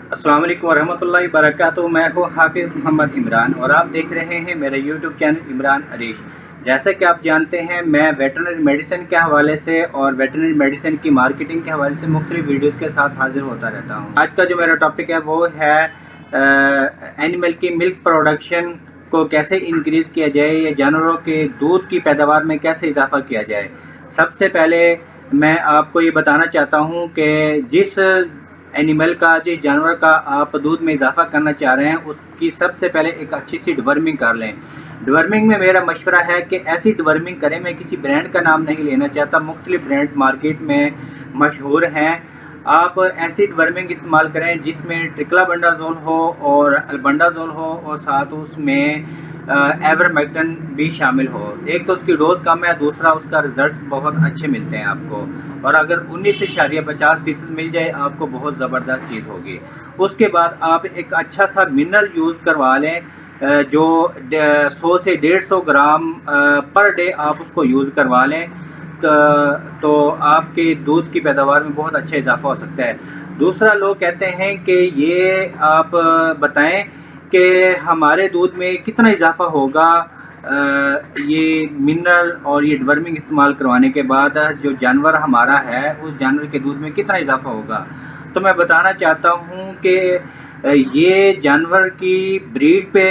अस्सलाम वालेकुम वरहमतुल्लाहि वबरकातुहू। मैं हूँ हाफिज़ मोहम्मद इमरान और आप देख रहे हैं मेरा यूट्यूब चैनल इमरान अरीश। जैसे कि आप जानते हैं, मैं वेटरनरी मेडिसिन के हवाले से और वेटरनरी मेडिसिन की मार्केटिंग के हवाले से मुख्तलिफ वीडियोज़ के साथ हाजिर होता रहता हूँ। आज का जो मेरा टॉपिक है वो है एनिमल की मिल्क प्रोडक्शन को कैसे इंक्रीज़ किया जाए या जानवरों के दूध की पैदावार में कैसे इजाफ़ा किया जाए। सबसे पहले मैं आपको ये बताना चाहता हूँ कि जिस एनिमल का, जिस जानवर का आप दूध में इजाफ़ा करना चाह रहे हैं, उसकी सबसे पहले एक अच्छी सी डिवर्मिंग कर लें। डिवर्मिंग में मेरा मशवरा है कि ऐसी डिवर्मिंग करें, मैं किसी ब्रांड का नाम नहीं लेना चाहता, मुख्तलिफ ब्रांड मार्केट में मशहूर हैं। आप ऐसी डिवर्मिंग इस्तेमाल करें जिसमें ट्रिक्लाबेंडाजोल हो और अल्बेंडाजोल हो और साथ उसमें एवरमेक्टिन भी शामिल हो। एक तो उसकी डोज कम है, दूसरा उसका रिजल्ट बहुत अच्छे मिलते हैं आपको। और अगर 19.50% मिल जाए आपको बहुत ज़बरदस्त चीज़ होगी। उसके बाद आप एक अच्छा सा मिनरल यूज़ करवा लें, जो 100 से 150 ग्राम पर डे आप उसको यूज़ करवा लें, तो आपके दूध की पैदावार में बहुत अच्छा इजाफा हो सकता है। दूसरा, लोग कहते हैं कि ये आप बताएं कि हमारे दूध में कितना इजाफा होगा ये मिनरल और ये डिवर्मिंग इस्तेमाल करवाने के बाद, जो जानवर हमारा है उस जानवर के दूध में कितना इजाफा होगा। तो मैं बताना चाहता हूँ कि ये जानवर की ब्रीड पे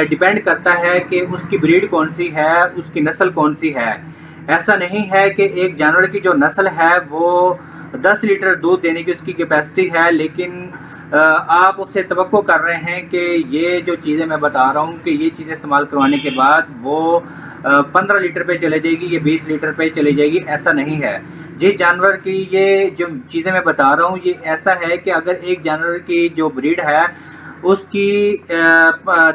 डिपेंड करता है कि उसकी ब्रीड कौन सी है, उसकी नस्ल कौन सी है। ऐसा नहीं है कि एक जानवर की जो नस्ल है वो 10 लीटर दूध देने की उसकी कैपेसिटी है, लेकिन आप उससे तवक्को कर रहे हैं कि ये जो चीज़ें मैं बता रहा हूँ कि ये चीज़ें इस्तेमाल करवाने के बाद वो 15 लीटर पे चले जाएगी, ये 20 लीटर पे चली जाएगी। ऐसा नहीं है। जिस जानवर की ये जो चीज़ें मैं बता रहा हूँ, ये ऐसा है कि अगर एक जानवर की जो ब्रीड है उसकी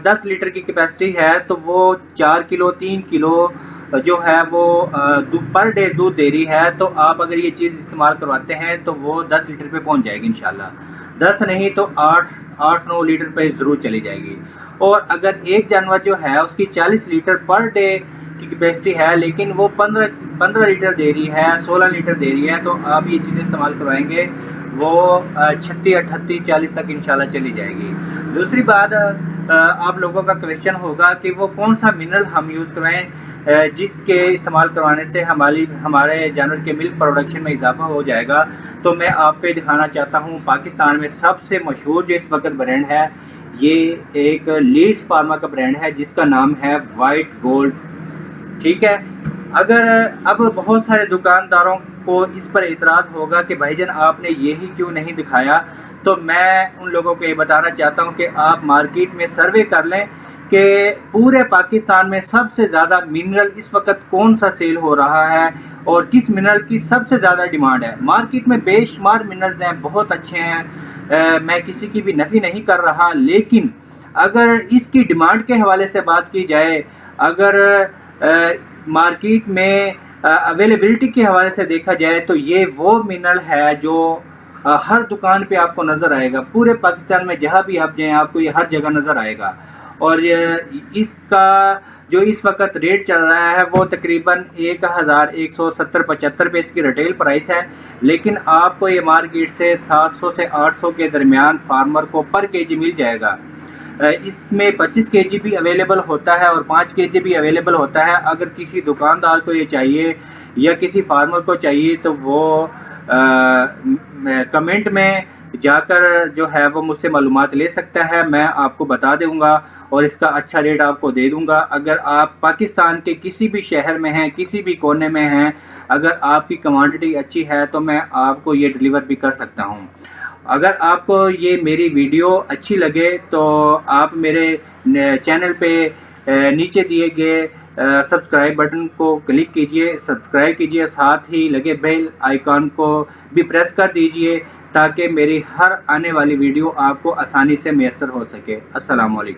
10 लीटर की कैपेसिटी है, तो वो 4 किलो 3 किलो जो है वो पर डे दूध दे रही है। तो आप अगर ये चीज़ इस्तेमाल करवाते हैं तो वो 10 लीटर पे पहुंच जाएगी इंशाल्लाह। 10 नहीं तो 8-9 लीटर पे ज़रूर चली जाएगी। और अगर एक जानवर जो है उसकी 40 लीटर पर डे की कैपेसिटी है, लेकिन वो 15 लीटर दे रही है, 16 लीटर दे रही है, तो आप ये चीज़ें इस्तेमाल करवाएंगे वो 36, 38, 40 तक इंशाल्लाह चली जाएगी। दूसरी बात, आप लोगों का क्वेश्चन होगा कि वो कौन सा मिनरल हम यूज़ करवाएं जिसके इस्तेमाल करवाने से हमारे जानवर के मिल्क प्रोडक्शन में इजाफा हो जाएगा। तो मैं आपको दिखाना चाहता हूँ, पाकिस्तान में सबसे मशहूर जो इस वक्त ब्रांड है, ये एक लीड्स फार्मा का ब्रांड है जिसका नाम है वाइट गोल्ड। ठीक है। अगर अब बहुत सारे दुकानदारों को इस पर इतराज़ होगा कि भाईजान आपने यही क्यों नहीं दिखाया, तो मैं उन लोगों को ये बताना चाहता हूँ कि आप मार्केट में सर्वे कर लें कि पूरे पाकिस्तान में सबसे ज़्यादा मिनरल इस वक्त कौन सा सेल हो रहा है और किस मिनरल की सबसे ज़्यादा डिमांड है। मार्केट में बेशुमार मिनरल्स हैं, बहुत अच्छे हैं, मैं किसी की भी नफ़ी नहीं कर रहा, लेकिन अगर इसकी डिमांड के हवाले से बात की जाए, अगर मार्केट में अवेलेबिलिटी के हवाले से देखा जाए, तो ये वो मिनरल है जो हर दुकान पे आपको नज़र आएगा। पूरे पाकिस्तान में जहाँ भी आप जाएँ आपको ये हर जगह नज़र आएगा। और इसका जो इस वक्त रेट चल रहा है वो तकरीबन 1170-75 रुपये इसकी रिटेल प्राइस है, लेकिन आपको ये मार्केट से 700 से 800 के दरमियान फार्मर को पर केजी मिल जाएगा। इसमें 25 केजी भी अवेलेबल होता है और 5 केजी भी अवेलेबल होता है। अगर किसी दुकानदार को ये चाहिए या किसी फार्मर को चाहिए तो वो कमेंट में जाकर जो है वो मुझसे मालूमात ले सकता है, मैं आपको बता दूंगा और इसका अच्छा रेट आपको दे दूंगा। अगर आप पाकिस्तान के किसी भी शहर में हैं, किसी भी कोने में हैं, अगर आपकी क्वांटिटी अच्छी है तो मैं आपको ये डिलीवर भी कर सकता हूं। अगर आपको ये मेरी वीडियो अच्छी लगे तो आप मेरे चैनल पे नीचे दिए गए सब्सक्राइब बटन को क्लिक कीजिए, सब्सक्राइब कीजिए, साथ ही लगे बेल आइकॉन को भी प्रेस कर दीजिए ताकि मेरी हर आने वाली वीडियो आपको आसानी से मैसर हो सके। अस्सलाम वालेकुम।